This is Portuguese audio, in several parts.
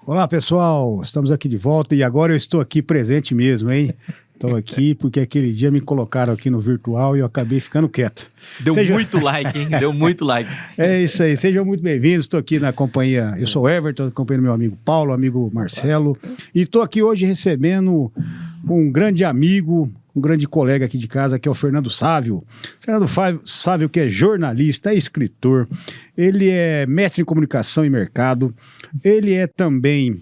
Olá, pessoal. Estamos aqui de volta e agora eu estou aqui presente mesmo, hein? Estou aqui porque aquele dia me colocaram aqui no virtual e eu acabei ficando quieto. Deu muito like, hein? Deu muito like. É isso aí. Sejam muito bem-vindos. Estou aqui na companhia... Eu sou o Everton, acompanhando meu amigo Paulo, amigo Marcelo. E estou aqui hoje recebendo um grande amigo, um grande colega aqui de casa, que é o Fernando Sávio. Fernando Sávio, que é jornalista, é escritor, ele é mestre em comunicação e mercado, ele é também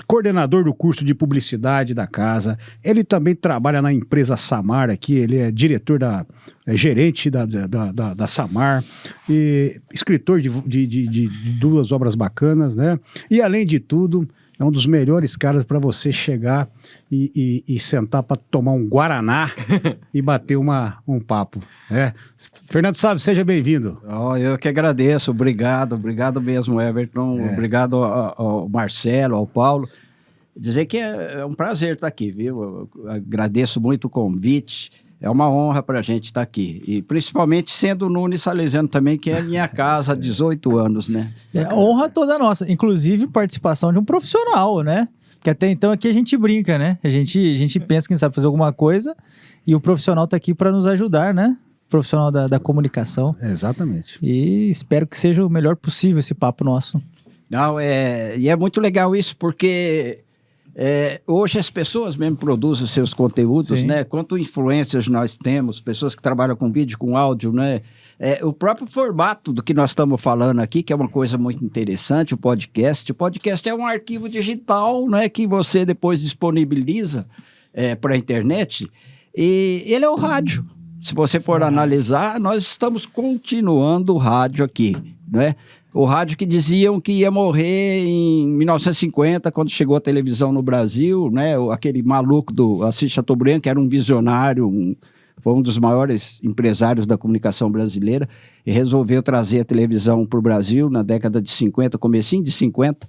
coordenador do curso de publicidade da casa, ele também trabalha na empresa Samar aqui, ele é diretor gerente da Samar, e escritor de duas obras bacanas, né? E além de tudo, é um dos melhores caras para você chegar e sentar para tomar um guaraná e bater um papo, né? Fernando Sávio, seja bem-vindo. Eu que agradeço, obrigado mesmo, Everton, obrigado ao Marcelo, ao Paulo. Dizer que é um prazer estar aqui, viu? Eu agradeço muito o convite. É uma honra para a gente estar aqui. E principalmente sendo o Nunes Salesiano também, que é minha casa há 18 anos, né? É honra toda nossa. Inclusive participação de um profissional, né? Porque até então aqui a gente brinca, né? A gente pensa que sabe fazer alguma coisa e o profissional está aqui para nos ajudar, né? Profissional da comunicação. Exatamente. E espero que seja o melhor possível esse papo nosso. Não, e é muito legal isso, porque... hoje as pessoas mesmo produzem seus conteúdos, né? Quanto influencers nós temos, pessoas que trabalham com vídeo, com áudio, né? O próprio formato do que nós estamos falando aqui, que é uma coisa muito interessante, o podcast. O podcast é um arquivo digital, né? Que você depois disponibiliza para a internet. E ele é o rádio. Se você for analisar, nós estamos continuando o rádio aqui, né? O rádio que diziam que ia morrer em 1950, quando chegou a televisão no Brasil, né? Aquele maluco do Assis Chateaubriand, que era um visionário, foi um dos maiores empresários da comunicação brasileira, e resolveu trazer a televisão para o Brasil na década de 50, comecinho de 50.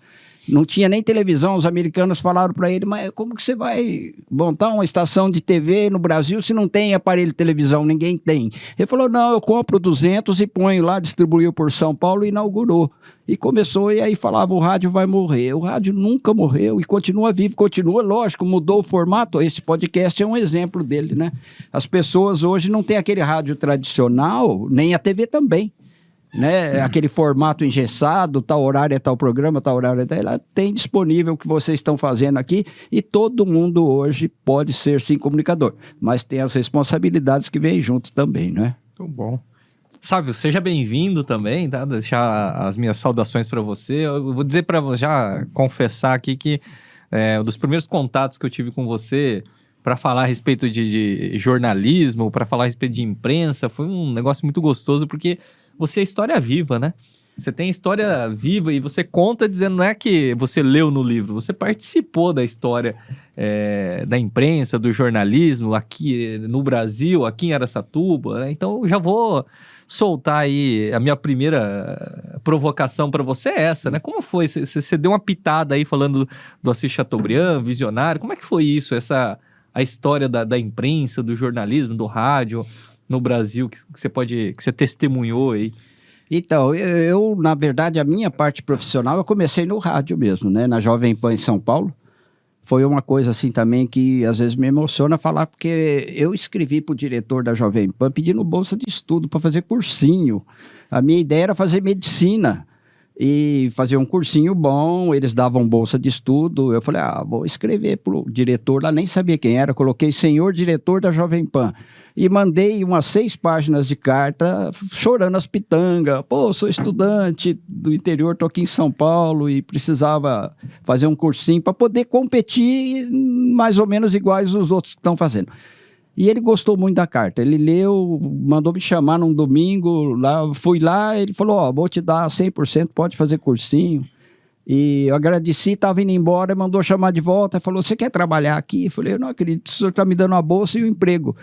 Não tinha nem televisão, os americanos falaram para ele, mas como que você vai montar uma estação de TV no Brasil se não tem aparelho de televisão? Ninguém tem. Ele falou, não, eu compro 200 e ponho lá, distribuiu por São Paulo e inaugurou. E começou, e aí falava, o rádio vai morrer. O rádio nunca morreu e continua vivo, continua, lógico, mudou o formato. Esse podcast é um exemplo dele, né? As pessoas hoje não têm aquele rádio tradicional, nem a TV também. Né? Aquele formato engessado, tal horário é tal programa, tal horário é tal, ela tem disponível o que vocês estão fazendo aqui e todo mundo hoje pode ser sim comunicador, mas tem as responsabilidades que vêm junto também, né? Muito bom. Sávio, seja bem-vindo também, tá? Deixar as minhas saudações para você. Eu vou dizer para você, já confessar aqui que um dos primeiros contatos que eu tive com você para falar a respeito de jornalismo, para falar a respeito de imprensa, foi um negócio muito gostoso, porque você é história viva, né? Você tem história viva e você conta dizendo, não é que você leu no livro, você participou da história da imprensa, do jornalismo aqui no Brasil, aqui em Araçatuba, né? Então eu já vou soltar aí, a minha primeira provocação para você é essa, né? Como foi? Você deu uma pitada aí falando do Assis Chateaubriand, visionário, como é que foi isso, a história da imprensa, do jornalismo, do rádio no Brasil, que você testemunhou aí? Então, eu, na verdade, a minha parte profissional, eu comecei no rádio mesmo, né? Na Jovem Pan em São Paulo. Foi uma coisa assim também que às vezes me emociona falar, porque eu escrevi para o diretor da Jovem Pan pedindo bolsa de estudo para fazer cursinho. A minha ideia era fazer medicina e fazer um cursinho bom, eles davam bolsa de estudo. Eu falei, vou escrever para o diretor lá, nem sabia quem era, coloquei senhor diretor da Jovem Pan. E mandei umas 6 páginas de carta, chorando as pitangas. Pô, sou estudante do interior, estou aqui em São Paulo e precisava fazer um cursinho para poder competir mais ou menos iguais os outros que estão fazendo. E ele gostou muito da carta. Ele leu, mandou me chamar num domingo, fui lá, ele falou, vou te dar 100%, pode fazer cursinho. E eu agradeci, estava indo embora, mandou chamar de volta, falou, você quer trabalhar aqui? Eu falei, eu não acredito, o senhor está me dando uma bolsa e um emprego.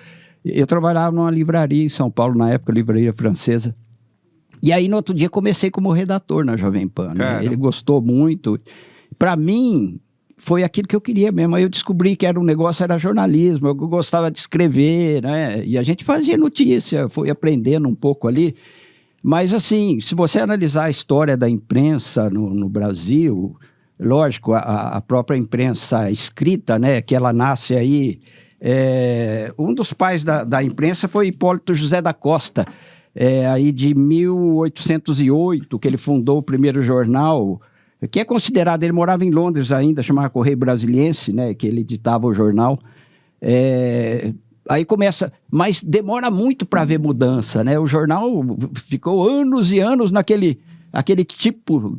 Eu trabalhava numa livraria em São Paulo, na época, livraria francesa. E aí, no outro dia, comecei como redator na Jovem Pan, né? Ele gostou muito. Para mim, foi aquilo que eu queria mesmo. Aí eu descobri que o negócio era jornalismo, eu gostava de escrever, né? E a gente fazia notícia, foi aprendendo um pouco ali. Mas, assim, se você analisar a história da imprensa no Brasil, lógico, a própria imprensa escrita, né, que ela nasce aí... um dos pais da imprensa foi Hipólito José da Costa, aí de 1808, que ele fundou o primeiro jornal, que é considerado, ele morava em Londres ainda, chamava Correio Brasiliense, né, que ele editava o jornal. Aí começa, mas demora muito para haver mudança, né? O jornal ficou anos e anos naquele tipo,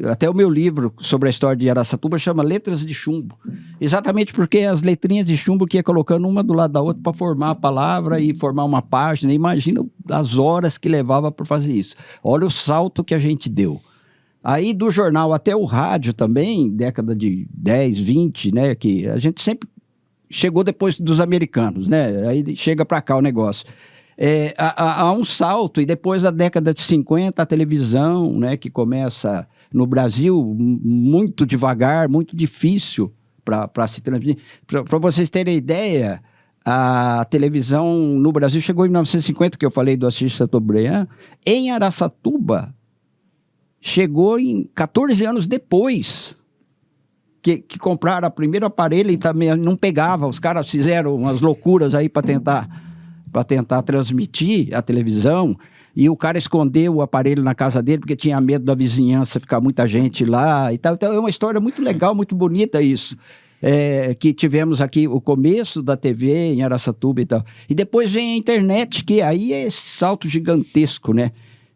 até o meu livro sobre a história de Araçatuba chama Letras de Chumbo, exatamente porque as letrinhas de chumbo que ia colocando uma do lado da outra para formar a palavra e formar uma página. Imagina as horas que levava para fazer isso. Olha o salto que a gente deu. Aí do jornal até o rádio também, década de 10, 20, né? Que a gente sempre chegou depois dos americanos, né? Aí chega para cá o negócio. Há um salto, e depois da década de 50, a televisão, né, que começa no Brasil muito devagar, muito difícil para se transmitir. Para vocês terem ideia, a televisão no Brasil chegou em 1950, que eu falei do Assis Chateaubriand. Em Araçatuba, chegou em 14 anos depois que compraram o primeiro aparelho e também não pegava. Os caras fizeram umas loucuras aí para tentar transmitir a televisão, e o cara escondeu o aparelho na casa dele porque tinha medo da vizinhança ficar muita gente lá e tal. Então é uma história muito legal, muito bonita isso, que tivemos aqui o começo da TV em Araçatuba e tal. E depois vem a internet, que aí é esse salto gigantesco, né?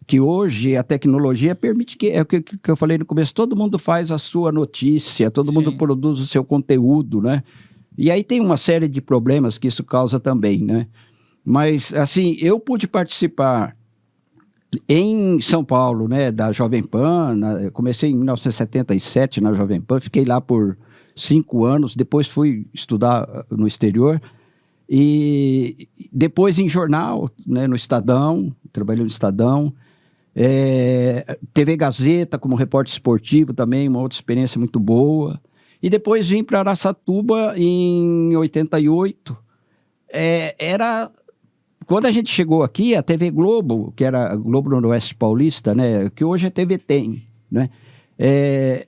Que hoje a tecnologia permite que, é o que eu falei no começo, todo mundo faz a sua notícia, todo mundo produz o seu conteúdo, né? E aí tem uma série de problemas que isso causa também, né? Mas, assim, eu pude participar em São Paulo, né, da Jovem Pan. Eu comecei em 1977 na Jovem Pan, fiquei lá por 5 anos, depois fui estudar no exterior. E depois em jornal, né, no Estadão, trabalhei no Estadão. TV Gazeta como repórter esportivo também, uma outra experiência muito boa. E depois vim para Araçatuba em 88. Quando a gente chegou aqui, a TV Globo, que era a Globo Noroeste Paulista, né, que hoje é TV Tem, né,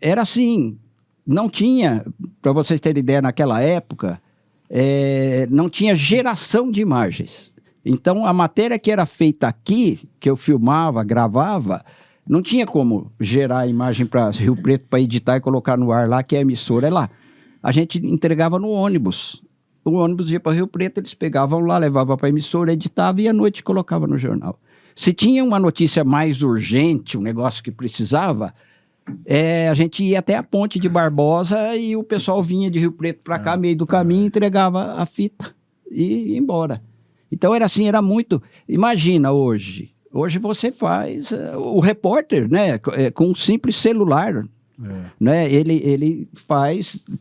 era assim, não tinha, para vocês terem ideia, naquela época, não tinha geração de imagens. Então, a matéria que era feita aqui, que eu filmava, gravava, não tinha como gerar a imagem para Rio Preto para editar e colocar no ar lá, que a emissora é lá. A gente entregava no ônibus. O ônibus ia para Rio Preto, eles pegavam lá, levavam para a emissora, editava e à noite colocava no jornal. Se tinha uma notícia mais urgente, um negócio que precisava, a gente ia até a Ponte de Barbosa e o pessoal vinha de Rio Preto para cá, meio do caminho, entregava a fita e ia embora. Então era assim, era muito... Imagina hoje você faz o repórter, né, com um simples celular, né, ele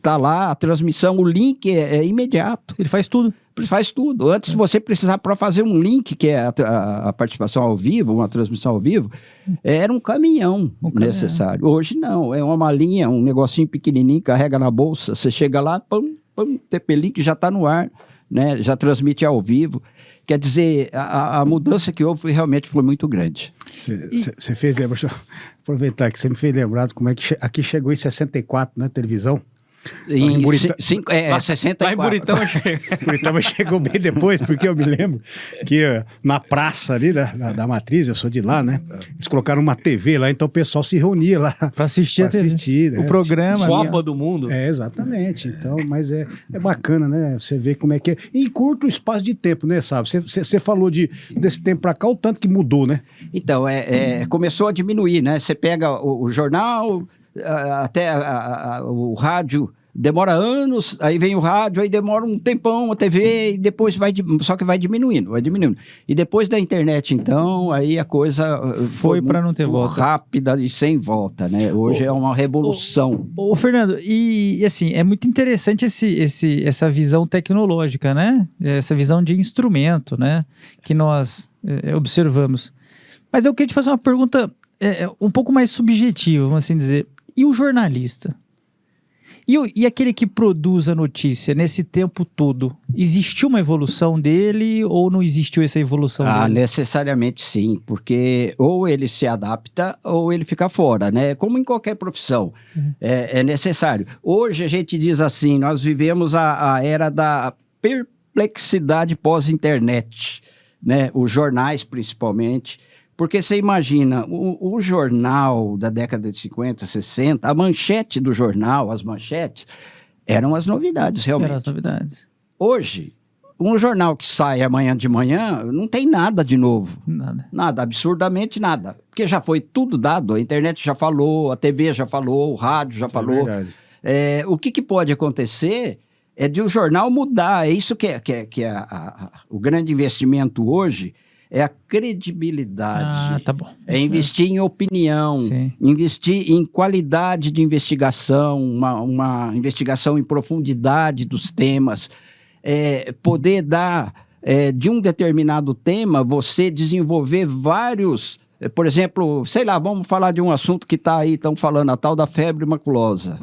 tá lá, a transmissão, o link é imediato. Ele faz tudo. Faz tudo. Antes você precisava, para fazer um link, que é a participação ao vivo, uma transmissão ao vivo, era um caminhão necessário. Hoje não, é uma malinha, um negocinho pequenininho, carrega na bolsa, você chega lá, pum, TP-Link já está no ar, né, já transmite ao vivo. Quer dizer, a mudança que houve realmente foi muito grande. Você fez lembrar, deixa eu aproveitar que você me fez lembrar de como é que aqui chegou em 64, né, televisão. Em 64. Lá em Buritama Buritama chegou bem depois, porque eu me lembro que na praça ali da Matriz, eu sou de lá, né? Eles colocaram uma TV lá, então o pessoal se reunia lá para assistir, né? O programa. Copa do Mundo. Exatamente. Então, mas é bacana, né? Você vê como é que é. E em curto espaço de tempo, né, sabe? Você falou desse tempo para cá, o tanto que mudou, né? Então, começou a diminuir, né? Você pega o jornal... até o rádio demora anos, aí vem o rádio, aí demora um tempão a TV, e depois só que vai diminuindo. E depois da internet, então, aí a coisa foi para não ter volta, rápida e sem volta, né? Hoje é uma revolução. Ô, Fernando, e assim, é muito interessante essa visão tecnológica, né? Essa visão de instrumento, né? Que nós observamos. Mas eu queria te fazer uma pergunta um pouco mais subjetiva, vamos assim dizer. E o jornalista? E aquele que produz a notícia nesse tempo todo, existiu uma evolução dele ou não existiu essa evolução dele? Necessariamente sim, porque ou ele se adapta ou ele fica fora, né? Como em qualquer profissão, é necessário. Hoje a gente diz assim, nós vivemos a era da perplexidade pós-internet, né? Os jornais principalmente. Porque você imagina, o jornal da década de 50, 60, a manchete do jornal, as manchetes, eram as novidades, realmente. Eram as novidades. Hoje, um jornal que sai amanhã de manhã, não tem nada de novo. Nada. Nada, absurdamente nada. Porque já foi tudo dado, a internet já falou, a TV já falou, o rádio já falou. Verdade. O que pode acontecer é de o jornal mudar. É isso que o grande investimento hoje, é a credibilidade. Tá bom. É investir em opinião, Sim. investir em qualidade de investigação, uma investigação em profundidade dos temas, poder dar, de um determinado tema, você desenvolver vários, por exemplo, sei lá, vamos falar de um assunto que está aí, estão falando, a tal da febre maculosa,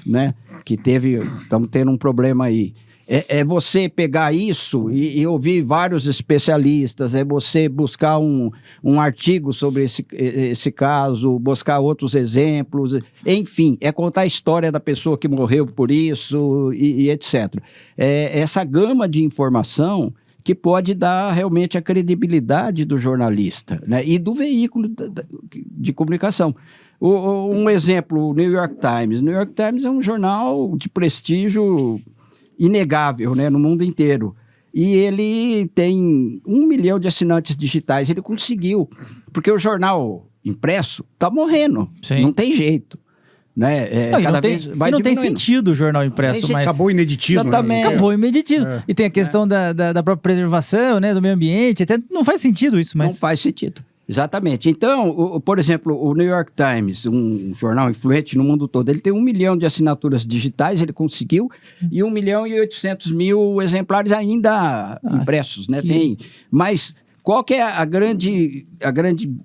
né? Que estamos tendo um problema aí. É você pegar isso e ouvir vários especialistas, é você buscar um artigo sobre esse caso, buscar outros exemplos, enfim, é contar a história da pessoa que morreu por isso e etc. Essa gama de informação que pode dar realmente a credibilidade do jornalista, né, e do veículo de comunicação. Um exemplo, o New York Times. O New York Times é um jornal de prestígio inegável, né, no mundo inteiro. E ele tem 1 milhão de assinantes digitais. Ele conseguiu, porque o jornal impresso está morrendo. Sim. Não tem jeito. Né? Não tem sentido o jornal impresso mais. Acabou o ineditismo. Exatamente. Né? Acabou o ineditismo. E tem a questão da própria preservação, né, do meio ambiente. Até não faz sentido isso, mas... Não faz sentido. Exatamente. Então, por exemplo, o New York Times, um jornal influente no mundo todo, ele tem 1 milhão de assinaturas digitais, ele conseguiu, e 1 milhão e 800 mil exemplares ainda impressos, né? Tem. Mas qual que é a grande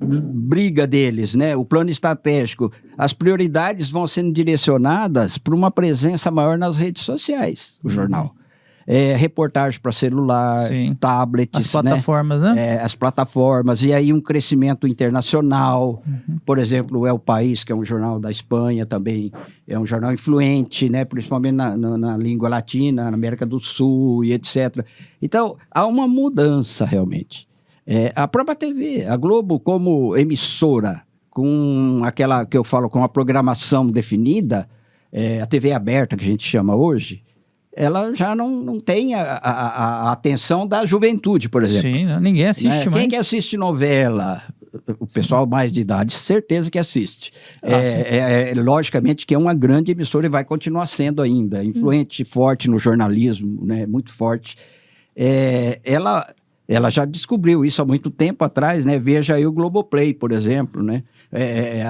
briga deles, né? O plano estratégico. As prioridades vão sendo direcionadas para uma presença maior nas redes sociais, o jornal. Reportagem para celular, Sim. tablets, as plataformas, né? As plataformas, e aí um crescimento internacional. Por exemplo, o País, que é um jornal da Espanha também, é um jornal influente, né? Principalmente na língua latina, na América do Sul e etc. Então, há uma mudança realmente. A própria TV, a Globo como emissora, com aquela que eu falo, com a programação definida, a TV aberta que a gente chama hoje, ela já não tem a atenção da juventude, por exemplo. Sim, ninguém assiste mais. Quem que assiste novela? O pessoal mais de idade, certeza que assiste. Logicamente que é uma grande emissora e vai continuar sendo ainda. Influente, forte no jornalismo, né? Muito forte. Ela já descobriu isso há muito tempo atrás, né? Veja aí o Globoplay, por exemplo, né?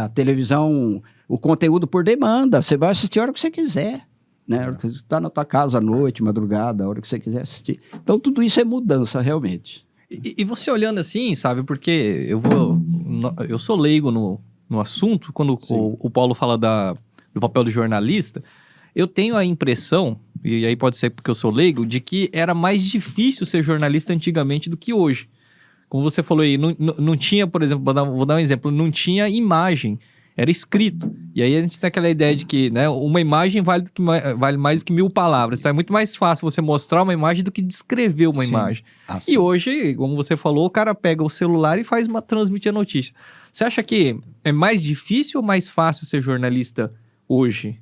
A televisão, o conteúdo por demanda. Você vai assistir a hora que você quiser. Né? A hora que você está na tua casa à noite, madrugada, a hora que você quiser assistir. Então, tudo isso é mudança, realmente. E você olhando assim, sabe, porque eu sou leigo no assunto, quando o Paulo fala do papel do jornalista, eu tenho a impressão, e aí pode ser porque eu sou leigo, de que era mais difícil ser jornalista antigamente do que hoje. Como você falou aí, não tinha, por exemplo, vou dar um exemplo, não tinha imagem. Era escrito. E aí a gente tem aquela ideia de que, né, uma imagem vale mais do que 1000 palavras. Então é muito mais fácil você mostrar uma imagem do que descrever uma imagem. E hoje, como você falou, o cara pega o celular e transmite a notícia. Você acha que é mais difícil ou mais fácil ser jornalista hoje?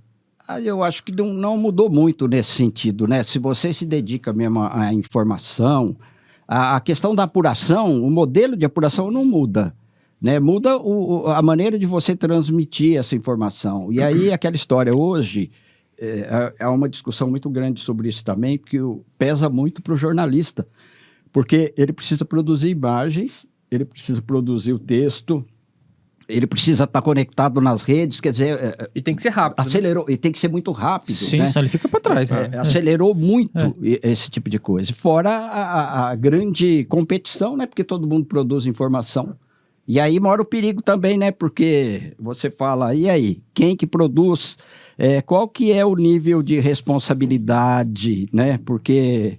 Eu acho que não mudou muito nesse sentido, né? Se você se dedica mesmo à informação, a questão da apuração, o modelo de apuração não muda. Né? Muda a maneira de você transmitir essa informação. E aí, aquela história hoje, é uma discussão muito grande sobre isso também, porque pesa muito para o jornalista, porque ele precisa produzir imagens, ele precisa produzir o texto, ele precisa estar conectado nas redes, quer dizer... E tem que ser rápido. Acelerou, e tem que ser muito rápido. Sim, né? só ele fica para trás. Acelerou muito esse tipo de coisa. Fora a grande competição, né? Porque todo mundo produz informação. E aí mora o perigo também, né? Porque você fala, e aí, quem que produz? Qual que é o nível de responsabilidade, né? Porque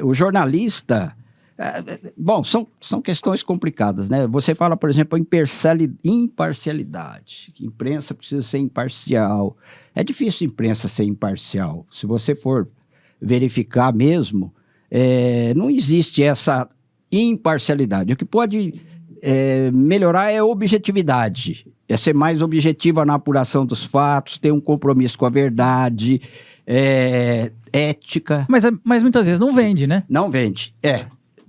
o jornalista... Bom, são questões complicadas, né? Você fala, por exemplo, imparcialidade. Que a imprensa precisa ser imparcial. É difícil a imprensa ser imparcial. Se você for verificar mesmo, não existe essa imparcialidade. O que pode melhorar é a objetividade. É ser mais objetiva na apuração dos fatos, ter um compromisso com a verdade, ética. Mas muitas vezes não vende, né? Não vende,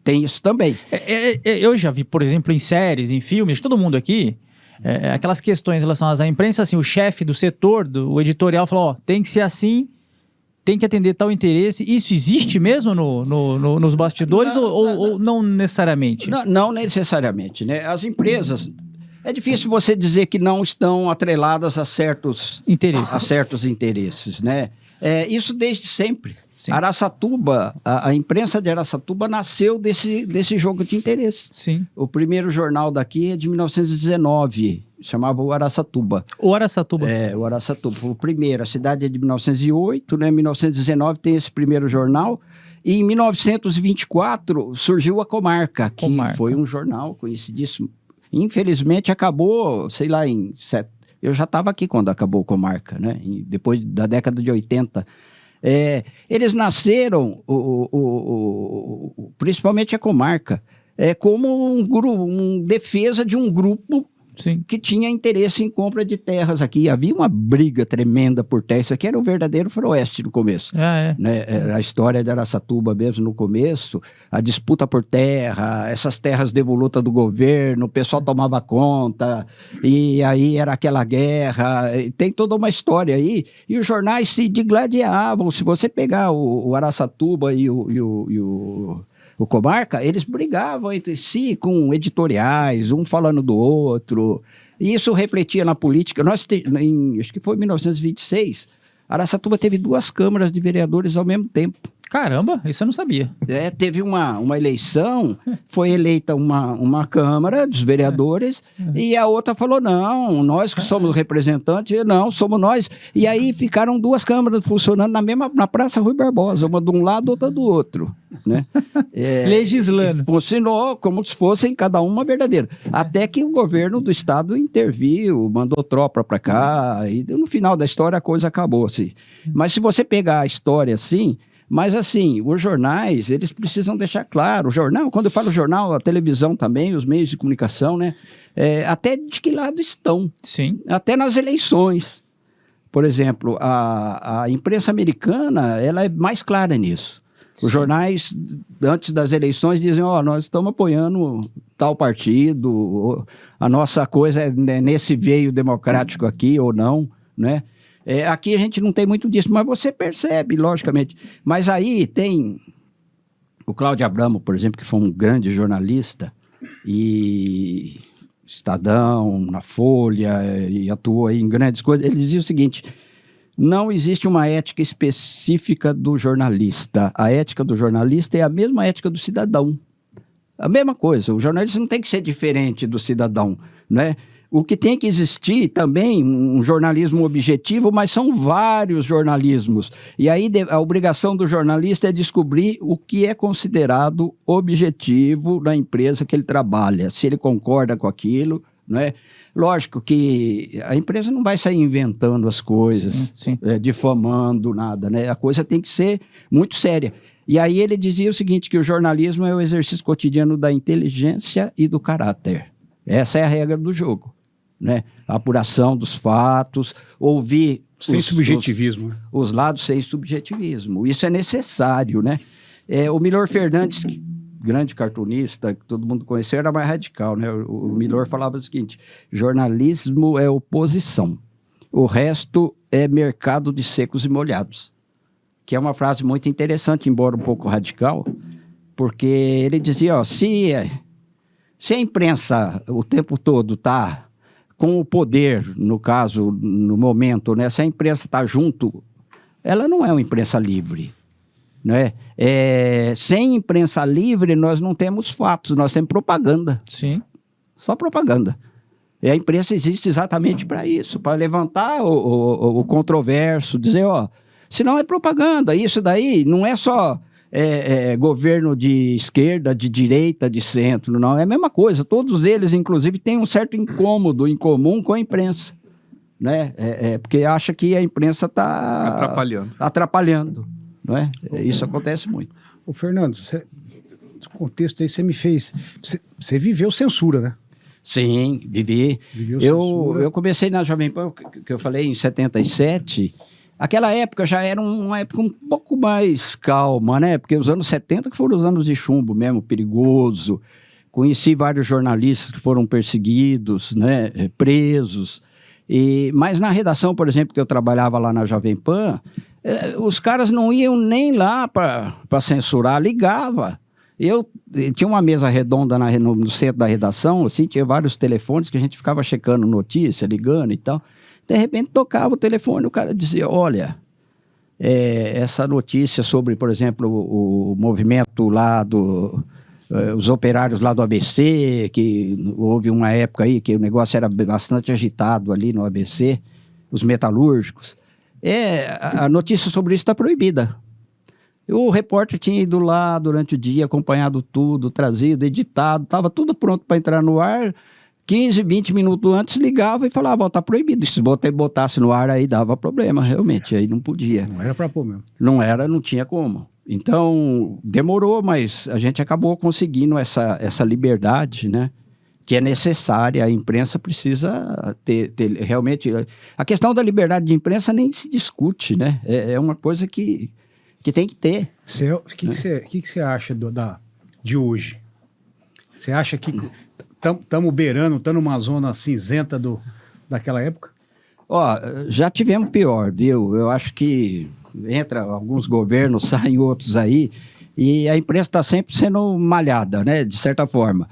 tem isso também. Eu já vi, por exemplo, em séries, em filmes, todo mundo aqui, aquelas questões relacionadas à imprensa, assim, o chefe do setor, o editorial falou, tem que ser assim, tem que atender tal interesse. Isso existe mesmo nos bastidores ou não necessariamente? Não necessariamente, né? As empresas... É difícil você dizer que não estão atreladas a certos interesses, né? Isso desde sempre. Sim. Araçatuba, a imprensa de Araçatuba nasceu desse jogo de interesses. Sim. O primeiro jornal daqui é de 1919, chamava o Araçatuba. O Araçatuba. O Araçatuba foi o primeiro. A cidade é de 1908, né? Em 1919 tem esse primeiro jornal. E em 1924 surgiu a Comarca, que foi um jornal conhecidíssimo. Infelizmente acabou, sei lá, eu já estava aqui quando acabou a Comarca, né? Depois da década de 80. Eles nasceram, principalmente a Comarca, como defesa de um grupo Sim. que tinha interesse em compra de terras aqui. Havia uma briga tremenda por terra. Isso aqui era o verdadeiro faroeste no começo. Né? A história de Araçatuba mesmo no começo, a disputa por terra, essas terras devolutas do governo, o pessoal tomava conta, e aí era aquela guerra. Tem toda uma história aí. E os jornais se digladiavam. Se você pegar o Araçatuba e o Comarca, eles brigavam entre si com editoriais, um falando do outro, e isso refletia na política. Acho que foi em 1926, Araçatuba teve 2 câmaras de vereadores ao mesmo tempo. Caramba, isso eu não sabia. Teve uma eleição, foi eleita uma Câmara dos vereadores, e a outra falou, não, nós que somos representantes, não, somos nós. E aí ficaram 2 câmaras funcionando na Praça Rui Barbosa, uma de um lado, outra do outro. Né? Legislando. Funcionou como se fossem cada uma verdadeira. Até que o governo do estado interviu, mandou tropa para cá, e no final da história a coisa acabou. Assim. Mas se você pegar a história assim... Mas, assim, os jornais, eles precisam deixar claro. O jornal, quando eu falo jornal, a televisão também, os meios de comunicação, né? Até de que lado estão. Sim. Até nas eleições. Por exemplo, a imprensa americana, ela é mais clara nisso. Os jornais, antes das eleições, dizem, nós estamos apoiando tal partido, a nossa coisa é nesse veio democrático aqui ou não, né? Aqui a gente não tem muito disso, mas você percebe, logicamente. Mas aí tem o Cláudio Abramo, por exemplo, que foi um grande jornalista, e Estadão, na Folha, e atuou aí em grandes coisas. Ele dizia o seguinte, não existe uma ética específica do jornalista. A ética do jornalista é a mesma ética do cidadão. A mesma coisa, o jornalista não tem que ser diferente do cidadão, né? O que tem que existir também, um jornalismo objetivo, mas são vários jornalismos. E aí a obrigação do jornalista é descobrir o que é considerado objetivo na empresa que ele trabalha, se ele concorda com aquilo, né? Lógico que a empresa não vai sair inventando as coisas, sim. Difamando nada, né? A coisa tem que ser muito séria. E aí ele dizia o seguinte, que o jornalismo é o exercício cotidiano da inteligência e do caráter. Essa é a regra do jogo. Né? A apuração dos fatos, ouvir sem subjetivismo. Os lados sem subjetivismo. Isso é necessário, né? O Milor Fernandes, grande cartunista, que todo mundo conheceu, era mais radical, né? O Milor falava o seguinte, jornalismo é oposição, o resto é mercado de secos e molhados, que é uma frase muito interessante, embora um pouco radical, porque ele dizia, se a imprensa o tempo todo está com o poder, no caso, no momento, né? Se a imprensa está junto, ela não é uma imprensa livre, né? Sem imprensa livre, nós não temos fatos, nós temos propaganda. Sim. Só propaganda. E a imprensa existe exatamente para isso, para levantar o controverso, dizer, ó, se não é propaganda, isso daí não é só governo de esquerda, de direita, de centro, não, é a mesma coisa. Todos eles, inclusive, têm um certo incômodo em comum com a imprensa, né? Porque acha que a imprensa está atrapalhando, não é? Isso acontece muito. Ô, Fernando, esse contexto aí você me fez... Você viveu censura, né? Sim, vivi. Eu comecei na Jovem Pan, que eu falei, em 77. Aquela época já era uma época um pouco mais calma, né? Porque os anos 70 que foram os anos de chumbo mesmo, perigoso. Conheci vários jornalistas que foram perseguidos, né? Presos. Mas na redação, por exemplo, que eu trabalhava lá na Jovem Pan, os caras não iam nem lá para censurar, ligava. Eu tinha uma mesa redonda no centro da redação, assim, tinha vários telefones que a gente ficava checando notícia, ligando e tal. De repente tocava o telefone, o cara dizia, olha, essa notícia sobre, por exemplo, o movimento lá os operários lá do ABC, que houve uma época aí que o negócio era bastante agitado ali no ABC, os metalúrgicos. A notícia sobre isso está proibida. O repórter tinha ido lá durante o dia, acompanhado tudo, trazido, editado, estava tudo pronto para entrar no ar. 15, 20 minutos antes ligava e falava, está proibido. Se botasse no ar aí dava problema, realmente, aí não podia. Não era para pôr mesmo. Não tinha como. Então, demorou, mas a gente acabou conseguindo essa liberdade, né? Que é necessária, a imprensa precisa ter realmente... A questão da liberdade de imprensa nem se discute, né? É uma coisa que tem que ter. O que você acha de hoje? Você acha que estamos beirando, estamos numa zona cinzenta daquela época? Já tivemos pior, viu? Eu acho que entra alguns governos, saem outros aí, e a imprensa está sempre sendo malhada, né? De certa forma.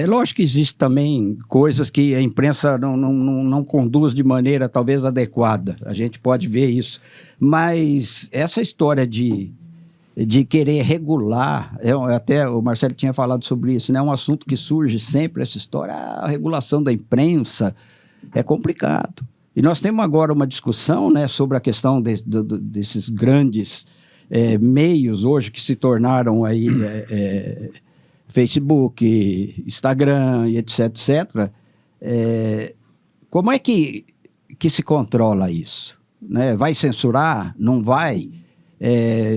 Lógico que existe também coisas que a imprensa não conduz de maneira talvez adequada. A gente pode ver isso. Mas essa história de querer regular, até o Marcelo tinha falado sobre isso, né? É um assunto que surge sempre, essa história, a regulação da imprensa é complicado. E nós temos agora uma discussão, né, sobre a questão desses grandes meios hoje que se tornaram aí... Facebook, Instagram, etc, etc. Como é que se controla isso? Né? Vai censurar? Não vai?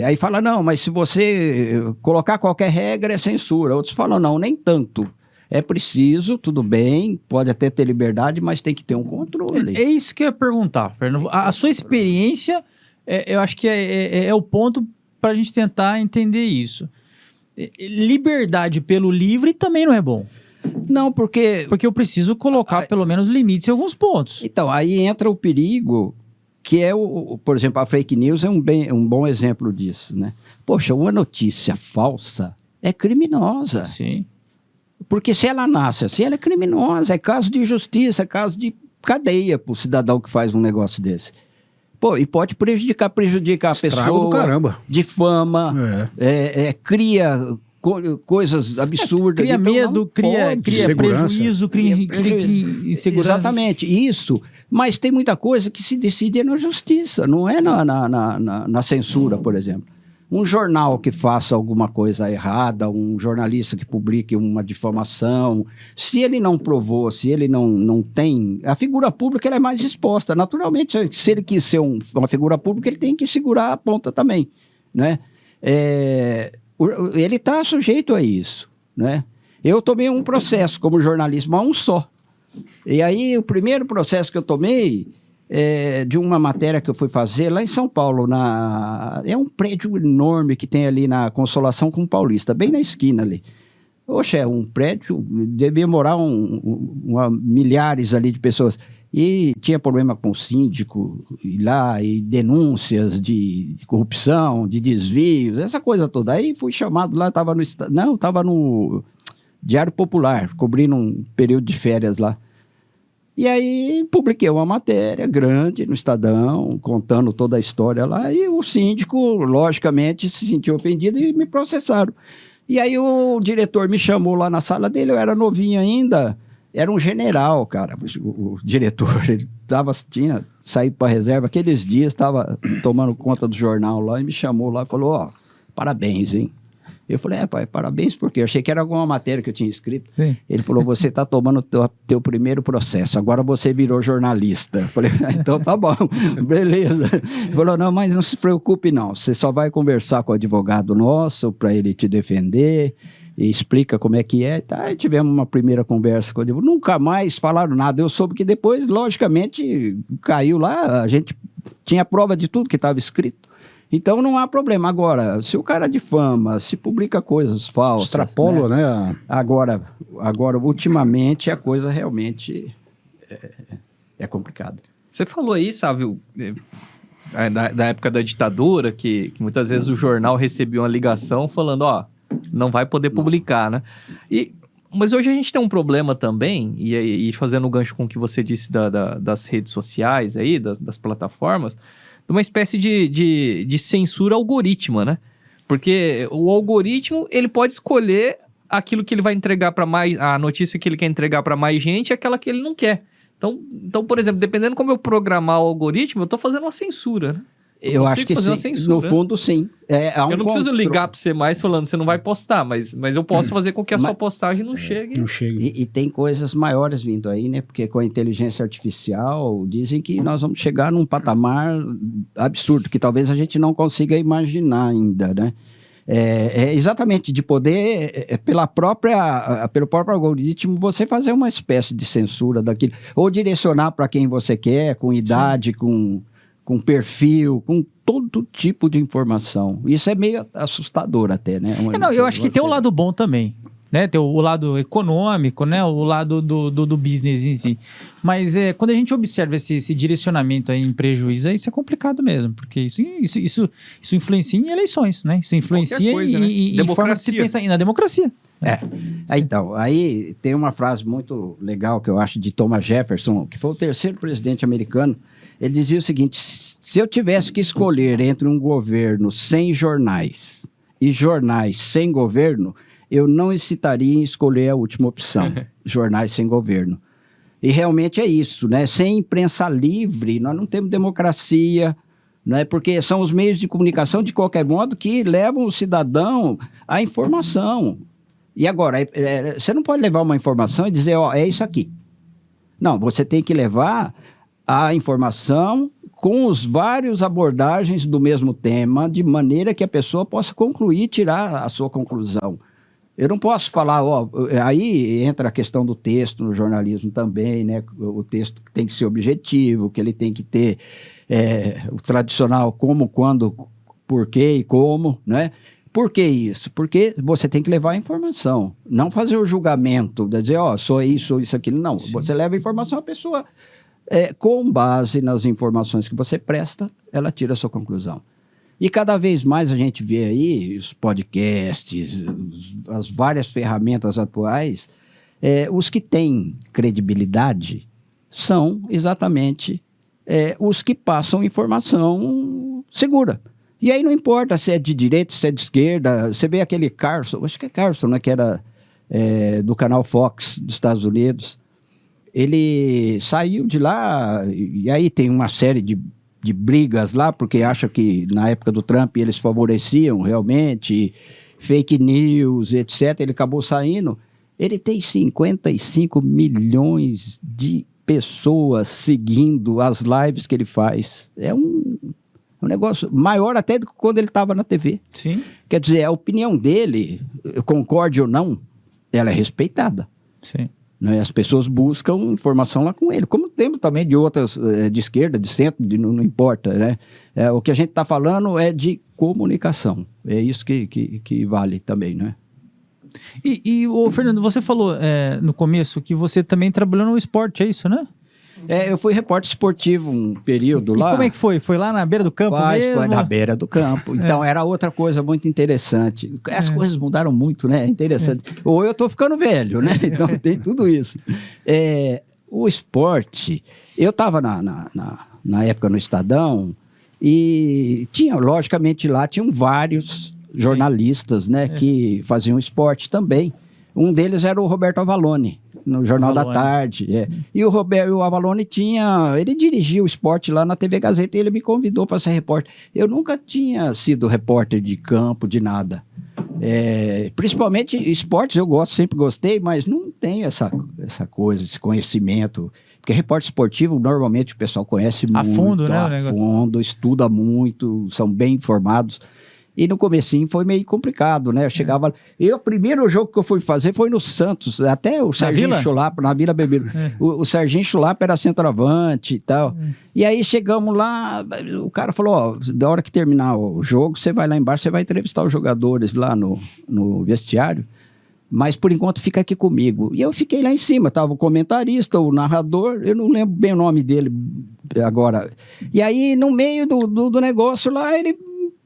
Aí fala, não, mas se você colocar qualquer regra é censura. Outros falam, não, nem tanto. É preciso, tudo bem, pode até ter liberdade, mas tem que ter um controle. É isso que eu ia perguntar, Fernando. A sua experiência, eu acho que é o ponto para a gente tentar entender isso. Liberdade pelo livre também não é bom. Não, porque eu preciso colocar pelo menos limites em alguns pontos. Então, aí entra o perigo, que é por exemplo, a fake news é um bom exemplo disso, né? Poxa, uma notícia falsa é criminosa. Sim. Porque se ela nasce assim, ela é criminosa, é caso de justiça, é caso de cadeia para o cidadão que faz um negócio desse. E pode prejudicar a pessoa, do caramba. Difama, cria coisas absurdas. Cria medo, cria prejuízo, cria insegurança. Exatamente, isso. Mas tem muita coisa que se decide na justiça, não é na censura, por exemplo. Um jornal que faça alguma coisa errada, um jornalista que publique uma difamação, se ele não provou, se ele não tem... A figura pública ela é mais exposta. Naturalmente, se ele quis ser uma figura pública, ele tem que segurar a ponta também, né? Ele está sujeito a isso, né? Eu tomei um processo como jornalista, mas um só. E aí, o primeiro processo que eu tomei... de uma matéria que eu fui fazer lá em São Paulo, é um prédio enorme que tem ali na Consolação com Paulista, bem na esquina ali. Poxa, é um prédio, devia morar milhares ali de pessoas. E tinha problema com o síndico, e denúncias de corrupção, de desvios, essa coisa toda. Aí fui chamado lá, estava no Diário Popular, cobrindo um período de férias lá. E aí publiquei uma matéria grande no Estadão, contando toda a história lá, e o síndico, logicamente, se sentiu ofendido e me processaram. E aí o diretor me chamou lá na sala dele, eu era novinho ainda, era um general, cara, o diretor, ele tinha saído para reserva, aqueles dias estava tomando conta do jornal lá e me chamou lá e falou, ó, parabéns, hein? Eu falei, pai, parabéns, porque eu achei que era alguma matéria que eu tinha escrito. Sim. Ele falou, você está tomando teu primeiro processo, agora você virou jornalista. Eu falei, então tá bom, beleza. Ele falou, não, mas não se preocupe não, você só vai conversar com o advogado nosso para ele te defender e explica como é que é. Tá, e tivemos uma primeira conversa com o advogado, nunca mais falaram nada. Eu soube que depois, logicamente, caiu lá, a gente tinha prova de tudo que estava escrito. Então não há problema. Agora, se o cara difama, se publica coisas falsas... Extrapola, né? Agora, ultimamente, a coisa realmente é complicada. Você falou aí, Sávio, da época da ditadura, que muitas vezes o jornal recebia uma ligação falando, ó, não vai poder publicar, né? Mas hoje a gente tem um problema também, e fazendo o gancho com o que você disse das redes sociais aí, das plataformas, de uma espécie de censura algorítmica, né? Porque o algoritmo, ele pode escolher aquilo que ele vai entregar para mais... A notícia que ele quer entregar para mais gente é aquela que ele não quer. Então, por exemplo, dependendo como eu programar o algoritmo, eu estou fazendo uma censura, né? Eu acho que sim, censura, no fundo sim. Eu não preciso ligar para você mais falando, você não vai postar, mas eu posso fazer com que a sua postagem não chegue. Não chega. E tem coisas maiores vindo aí, né? Porque com a inteligência artificial, dizem que nós vamos chegar num patamar absurdo, que talvez a gente não consiga imaginar ainda, né? Exatamente de poder, pelo próprio algoritmo, você fazer uma espécie de censura daquilo, ou direcionar para quem você quer, com idade, com perfil, com todo tipo de informação. Isso é meio assustador até, né? Eu acho que tem o lado bom também, né? Tem o lado econômico, né? O lado do business em si. Mas quando a gente observa esse direcionamento aí em prejuízo, isso é complicado mesmo, porque isso influencia em eleições, né? Isso influencia coisa, né? em forma de se pensar na democracia. Então, aí tem uma frase muito legal que eu acho de Thomas Jefferson, que foi o terceiro presidente americano. Ele dizia o seguinte: se eu tivesse que escolher entre um governo sem jornais e jornais sem governo, eu não hesitaria em escolher a última opção, jornais sem governo. E realmente é isso, né? Sem imprensa livre, nós não temos democracia, né? Porque são os meios de comunicação, de qualquer modo, que levam o cidadão à informação. E agora, você não pode levar uma informação e dizer, ó, é isso aqui. Não, você tem que levar a informação com os vários abordagens do mesmo tema, de maneira que a pessoa possa concluir, tirar a sua conclusão. Eu não posso falar, aí entra a questão do texto no jornalismo também, né? O texto tem que ser objetivo, que ele tem que ter o tradicional como, quando, por quê e como, né? Por que isso? Porque você tem que levar a informação, não fazer o julgamento, de dizer, sou isso, aquilo. Não, sim. Você leva a informação, a pessoa, com base nas informações que você presta, ela tira a sua conclusão. E cada vez mais a gente vê aí os podcasts, as várias ferramentas atuais, os que têm credibilidade são exatamente os que passam informação segura. E aí não importa se é de direita, se é de esquerda, você vê aquele Carlson, acho que é Carlson, né, que era do canal Fox dos Estados Unidos, ele saiu de lá e aí tem uma série de brigas lá, porque acha que na época do Trump eles favoreciam realmente fake news, etc. Ele acabou saindo. Ele tem 55 milhões de pessoas seguindo as lives que ele faz. É um negócio maior até do que quando ele estava na TV. Sim. Quer dizer, a opinião dele, concorde ou não, ela é respeitada. Sim. Né? As pessoas buscam informação lá com ele, como temos também de outras, de esquerda, de centro, não importa, né? O que a gente está falando é de comunicação, é isso que vale também, né? E Fernando, você falou no começo que você também trabalhou no esporte, é isso, né? Eu fui repórter esportivo um período lá. E como é que foi? Foi lá na beira do campo mesmo? Foi na beira do campo. Então, era outra coisa muito interessante. As coisas mudaram muito, né? É interessante. Ou eu tô ficando velho, né? Então, tem tudo isso. O esporte... Eu estava na época no Estadão e logicamente, lá tinham vários jornalistas, né, que faziam esporte também. Um deles era o Roberto Avalone, no Jornal da Tarde. E o Avalone ele dirigia o esporte lá na TV Gazeta e ele me convidou para ser repórter. Eu nunca tinha sido repórter de campo, de nada. Principalmente esportes eu sempre gostei, mas não tenho essa coisa, esse conhecimento. Porque repórter esportivo, normalmente o pessoal conhece muito. A fundo, né? A fundo, estuda muito, são bem informados. E no comecinho foi meio complicado, né? Eu chegava... O primeiro jogo que eu fui fazer foi no Santos. Até o Serginho Chulapa, na Vila Belmiro. O Serginho Chulapa era centroavante e tal. E aí chegamos lá, o cara falou, ó, da hora que terminar o jogo, você vai lá embaixo, você vai entrevistar os jogadores lá no vestiário. Mas, por enquanto, fica aqui comigo. E eu fiquei lá em cima, tava o comentarista, o narrador, eu não lembro bem o nome dele agora. E aí, no meio do negócio lá, ele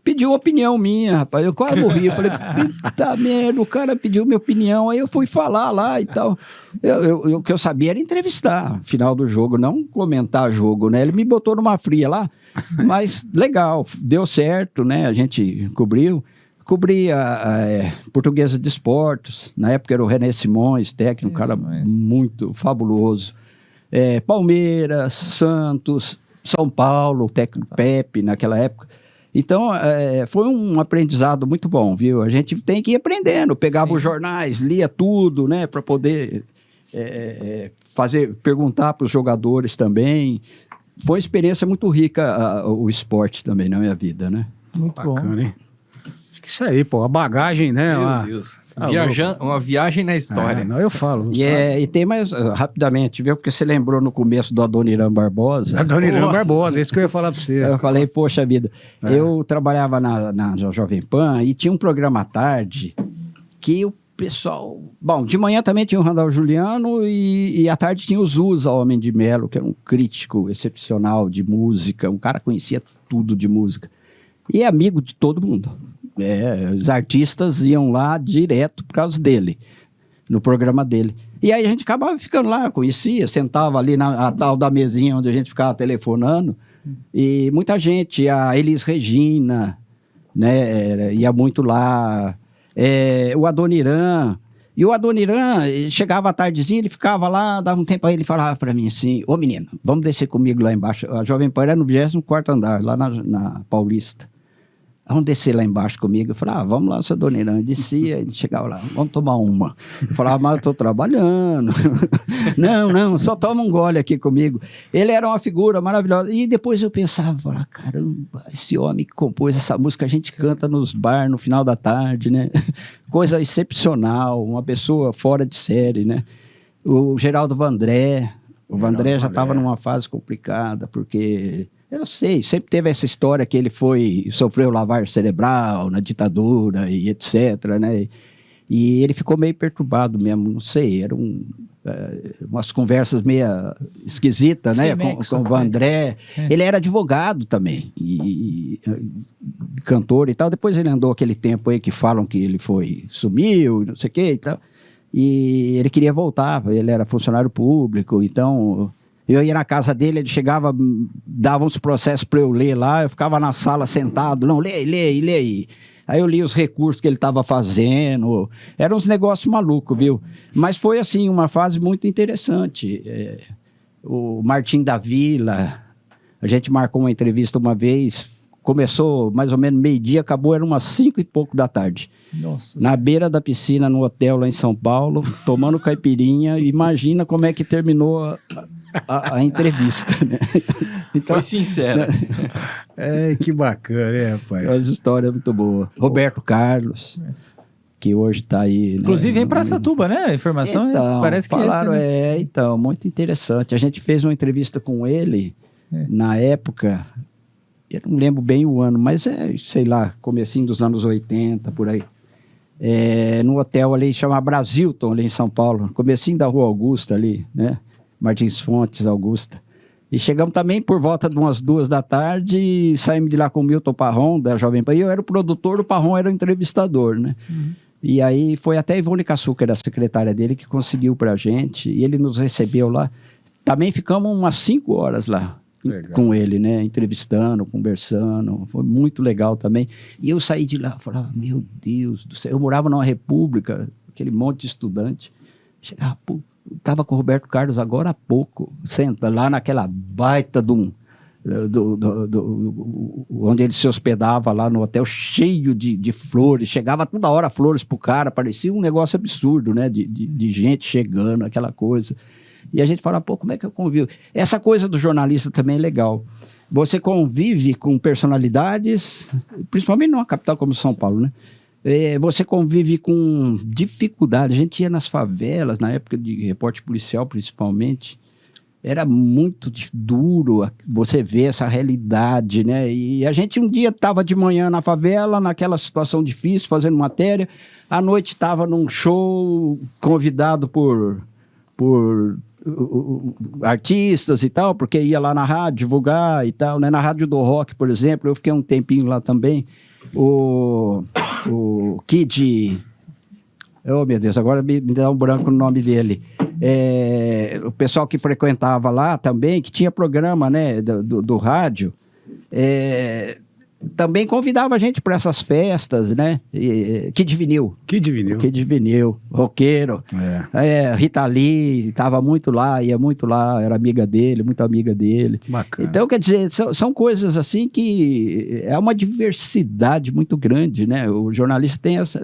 pediu opinião minha, rapaz. Eu quase morri. Eu falei, puta merda, o cara pediu minha opinião. Aí eu fui falar lá e tal. O que eu sabia era entrevistar, final do jogo, não comentar jogo, né? Ele me botou numa fria lá, mas legal, deu certo, né? A gente cobriu. Cobri a Portuguesa de Esportes, na época era o René Simões, técnico, um cara muito fabuloso. Palmeiras, Santos, São Paulo, o técnico Pepe naquela época. Então, foi um aprendizado muito bom, viu? A gente tem que ir aprendendo, pegava os jornais, lia tudo, né, para poder perguntar para os jogadores também. Foi uma experiência muito rica o esporte também na minha vida, né? Muito bacana, hein? Isso aí, pô, a bagagem, né? Meu Deus. Uma viagem na história. Não, eu falo. E tem mais, rapidamente, viu? Porque você lembrou no começo do Adoniran Barbosa. Adoniran Barbosa, isso que eu ia falar pra você. Eu falei, poxa vida, eu trabalhava na Jovem Pan e tinha um programa à tarde que o pessoal... Bom, de manhã também tinha o Randall Juliano e à tarde tinha o Zusa Homem de Melo, que era um crítico excepcional de música, um cara que conhecia tudo de música. E é amigo de todo mundo. Os artistas iam lá direto por causa dele, no programa dele. E aí a gente acabava ficando lá, conhecia, sentava ali na tal da mesinha onde a gente ficava telefonando. E muita gente, a Elis Regina, né, ia muito lá. O Adoniran. E o Adoniran chegava à tardezinha, ele ficava lá, dava um tempo aí, ele falava para mim assim, ô menino, vamos descer comigo lá embaixo. A Jovem Pan era no 24º andar, lá na Paulista. Vamos descer lá embaixo comigo. Eu falava, vamos lá, seu Adoniran. Descia, ele chegava lá, vamos tomar uma. Eu falava, mas eu estou trabalhando. Não, só toma um gole aqui comigo. Ele era uma figura maravilhosa. E depois eu pensava, caramba, esse homem que compôs essa música, a gente canta nos bar no final da tarde, né? Coisa excepcional, uma pessoa fora de série, né? O Geraldo Vandré. O Vandré já estava numa fase complicada, porque... Eu não sei, sempre teve essa história que ele sofreu lavagem cerebral na ditadura e etc, né? E ele ficou meio perturbado mesmo, não sei, eram umas conversas meio esquisitas, né? Com o Vandré. Ele era advogado também, e cantor e tal. Depois ele andou aquele tempo aí que falam que ele sumiu e não sei o que e tal. E ele queria voltar, ele era funcionário público, então... Eu ia na casa dele, ele chegava, dava uns processos para eu ler lá, eu ficava na sala sentado, não, lê aí. Aí eu li os recursos que ele estava fazendo, eram uns negócios malucos, viu? Mas foi, assim, uma fase muito interessante. O Martim da Vila, a gente marcou uma entrevista uma vez, começou mais ou menos meio-dia, acabou, eram umas 5 e pouco da tarde. Nossa. Na beira da piscina, no hotel lá em São Paulo, tomando caipirinha, imagina como é que terminou... A entrevista, né? Então, foi sincero. Que bacana, rapaz. É uma história muito boa. Roberto Carlos, que hoje está aí. Inclusive, né? vem para Araçatuba, né? A informação parece que falaram, então, muito interessante. A gente fez uma entrevista com ele na época, eu não lembro bem o ano, mas sei lá, comecinho dos anos 80, por aí. No hotel ali, chama Brasilton, ali em São Paulo, comecinho da Rua Augusta ali, né? Martins Fontes, Augusta. E chegamos também por volta de umas 2 da tarde e saímos de lá com o Milton Parron, da Jovem Pan. E eu era o produtor, o Parron era o entrevistador, né? E aí foi até a Ivone Kaçuca, a secretária dele, que conseguiu pra gente. E ele nos recebeu lá. Também ficamos umas 5 horas lá. Legal. com ele, né? Entrevistando, conversando. Foi muito legal também. E eu saí de lá, falava, meu Deus do céu. Eu morava numa república, aquele monte de estudante. Chegava, pô, estava com o Roberto Carlos agora há pouco. Senta lá naquela baita de um... onde ele se hospedava lá no hotel, cheio de flores, chegava toda hora flores pro cara, parecia um negócio absurdo, né, de gente chegando, aquela coisa, e a gente fala, pô, como é que eu convivo? Essa coisa do jornalista também é legal, você convive com personalidades, principalmente numa capital como São Paulo, né, você convive com dificuldade, a gente ia nas favelas, na época de repórter policial principalmente, era muito duro você ver essa realidade, né? E a gente um dia estava de manhã na favela, naquela situação difícil, fazendo matéria. À noite estava num show convidado por artistas e tal, porque ia lá na rádio divulgar e tal, né? Na Rádio do Rock, por exemplo, eu fiquei um tempinho lá também. O Kid... Oh, meu Deus, agora me dá um branco no nome dele. O pessoal que frequentava lá também, que tinha programa, né, do rádio, também convidava a gente para essas festas, né? Kid Vinil. Kid Vinil. Kid Vinil, roqueiro. Rita Lee, estava muito lá, ia muito lá, era amiga dele, muito amiga dele. Bacana. Então, quer dizer, são coisas assim que é uma diversidade muito grande, né? O jornalista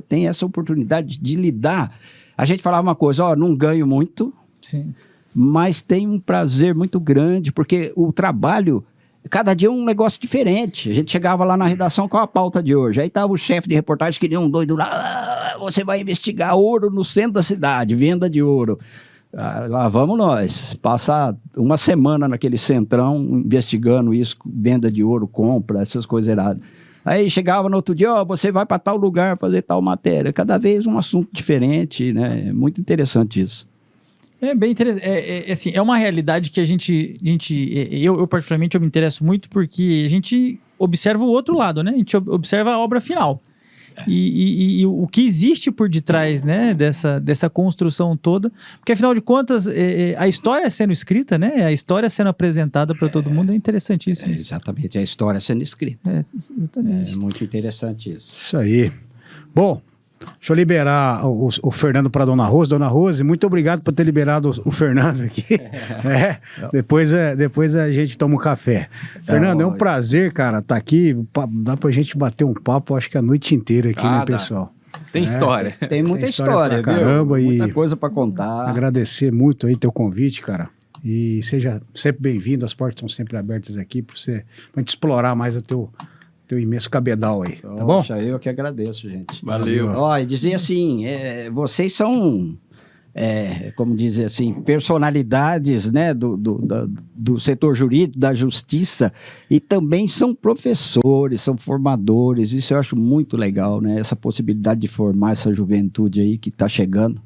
tem essa oportunidade de lidar. A gente falava uma coisa, ó, não ganho muito, Sim. mas tem um prazer muito grande, porque o trabalho, cada dia é um negócio diferente. A gente chegava lá na redação com a pauta de hoje, aí estava o chefe de reportagem que nem um doido lá, você vai investigar ouro no centro da cidade, venda de ouro. Lá vamos nós, passar uma semana naquele centrão investigando isso, venda de ouro, compra, essas coisas erradas. Aí chegava no outro dia, ó, você vai para tal lugar fazer tal matéria. Cada vez um assunto diferente, né? É muito interessante isso. É bem interessante. Assim, é uma realidade que eu particularmente eu me interesso muito porque a gente observa o outro lado, né? A gente observa a obra final. E o que existe por detrás, né, dessa construção toda, porque afinal de contas a história sendo escrita, né, a história sendo apresentada para todo mundo é interessantíssimo. Exatamente, a história sendo escrita. Exatamente. É muito interessante isso. Isso aí. Bom, deixa eu liberar o Fernando para Dona Rose. Dona Rose, muito obrigado por ter liberado o Fernando aqui. Depois a gente toma um café. Fernando, é um prazer, cara, estar aqui. Dá pra gente bater um papo, acho que a noite inteira aqui, né, pessoal? Tem história. Tem muita Tem história história, pra viu? caramba, Muita coisa para contar. Agradecer muito aí teu convite, cara. E seja sempre bem-vindo. As portas estão sempre abertas aqui pra gente explorar mais o teu imenso cabedal aí, tá bom? Poxa, eu que agradeço, gente. Valeu. Ó, e dizer assim, vocês são, como dizer assim, personalidades, né, do setor jurídico, da justiça, e também são professores, são formadores, isso eu acho muito legal, né, essa possibilidade de formar essa juventude aí que está chegando,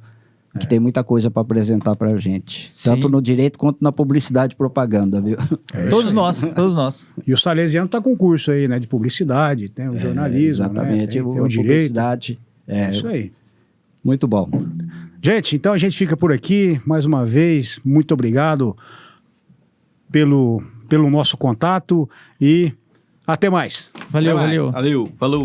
que tem muita coisa para apresentar para a gente, Sim. tanto no direito quanto na publicidade e propaganda, viu? Todos nós. E o Salesiano tá com curso aí, né, de publicidade, tem o jornalismo, exatamente, né, tem o a direito. publicidade. Isso aí. Muito bom. Gente, então a gente fica por aqui. Mais uma vez, muito obrigado pelo nosso contato e até mais. Valeu. Valeu. Falou.